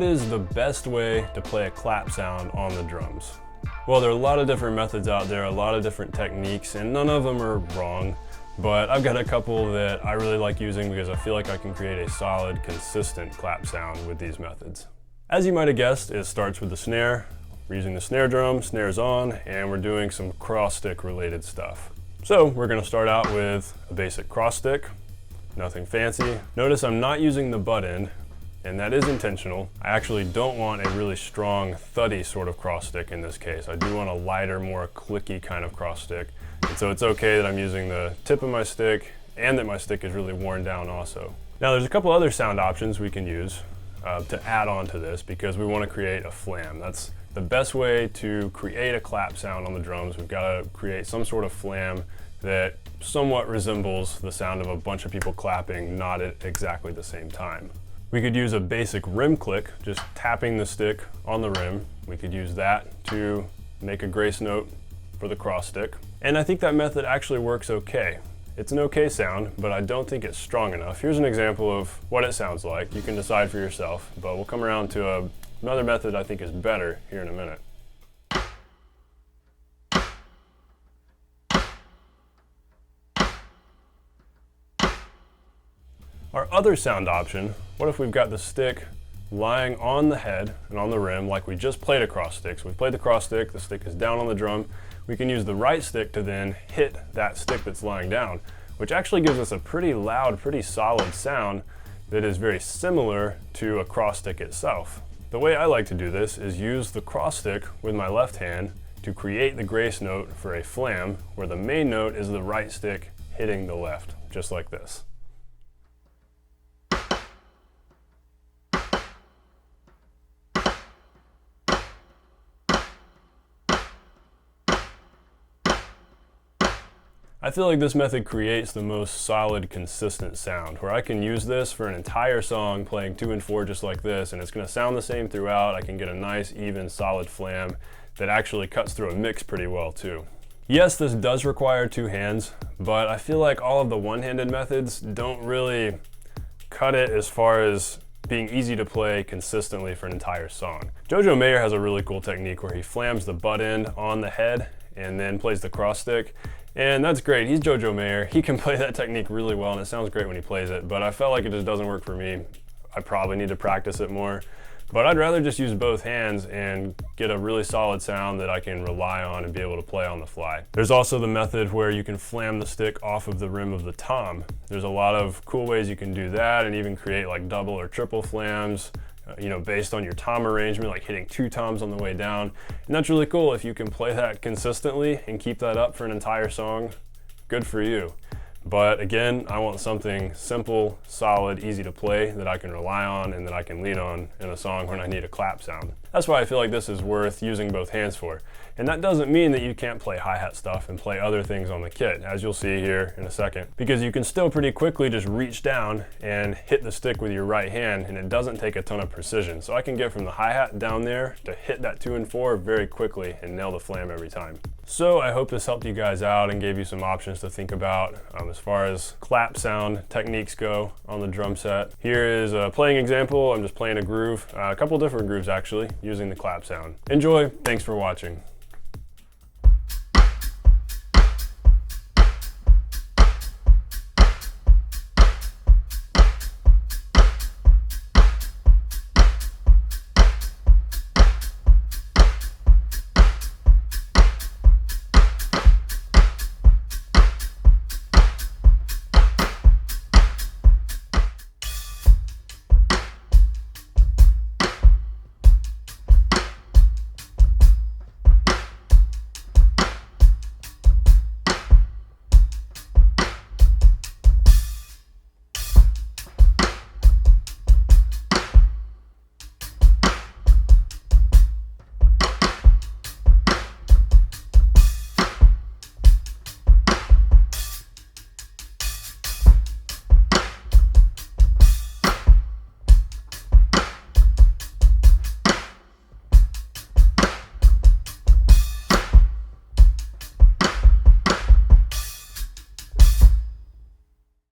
what is the best way to play a clap sound on the drums? Well, there are a lot of different methods out there, a lot of different techniques, and none of them are wrong. But I've got a couple that I really like using because I feel like I can create a solid, consistent clap sound with these methods. As you might have guessed, it starts with the snare. We're using the snare drum, snares on, and we're doing some cross stick related stuff. So we're going to start out with a basic cross stick, nothing fancy. Notice I'm not using the butt end, and that is intentional. I actually don't want a really strong, thuddy sort of cross stick in this case. I do want a lighter, more clicky kind of cross stick. And so it's okay that I'm using the tip of my stick and that my stick is really worn down also. Now there's a couple other sound options we can use to add on to this because we want to create a flam. That's the best way to create a clap sound on the drums. We've got to create some sort of flam that somewhat resembles the sound of a bunch of people clapping, not at exactly the same time. We could use a basic rim click, just tapping the stick on the rim. We could use that to make a grace note for the cross stick. And I think that method actually works okay. It's an okay sound, but I don't think it's strong enough. Here's an example of what it sounds like. You can decide for yourself, but we'll come around to another method I think is better here in a minute. Our other sound option, what if we've got the stick lying on the head and on the rim like we just played a cross stick. So we played the cross stick, the stick is down on the drum. We can use the right stick to then hit that stick that's lying down, which actually gives us a pretty loud, pretty solid sound that is very similar to a cross stick itself. The way I like to do this is use the cross stick with my left hand to create the grace note for a flam where the main note is the right stick hitting the left, just like this. I feel like this method creates the most solid, consistent sound, where I can use this for an entire song playing 2 and 4 just like this, and it's going to sound the same throughout. I can get a nice, even, solid flam that actually cuts through a mix pretty well too. Yes, this does require 2 hands, but I feel like all of the one-handed methods don't really cut it as far as being easy to play consistently for an entire song. Jojo Mayer has a really cool technique where he flams the butt end on the head and then plays the cross stick. And that's great. He's Jojo Mayer. He can play that technique really well, and it sounds great when he plays it, but I felt like it just doesn't work for me. I probably need to practice it more. But I'd rather just use both hands and get a really solid sound that I can rely on and be able to play on the fly. There's also the method where you can flam the stick off of the rim of the tom. There's a lot of cool ways you can do that and even create like double or triple flams, based on your tom arrangement, like hitting 2 toms on the way down. And that's really cool. If you can play that consistently and keep that up for an entire song, good for you. But again, I want something simple, solid, easy to play that I can rely on and that I can lean on in a song when I need a clap sound. That's why I feel like this is worth using both hands for. And that doesn't mean that you can't play hi-hat stuff and play other things on the kit, as you'll see here in a second, because you can still pretty quickly just reach down and hit the stick with your right hand, and it doesn't take a ton of precision. So I can get from the hi-hat down there to hit that 2 and 4 very quickly and nail the flam every time. So I hope this helped you guys out and gave you some options to think about as far as clap sound techniques go on the drum set. Here is a playing example. I'm just playing a groove, a couple different grooves actually, using the clap sound. Enjoy, thanks for watching.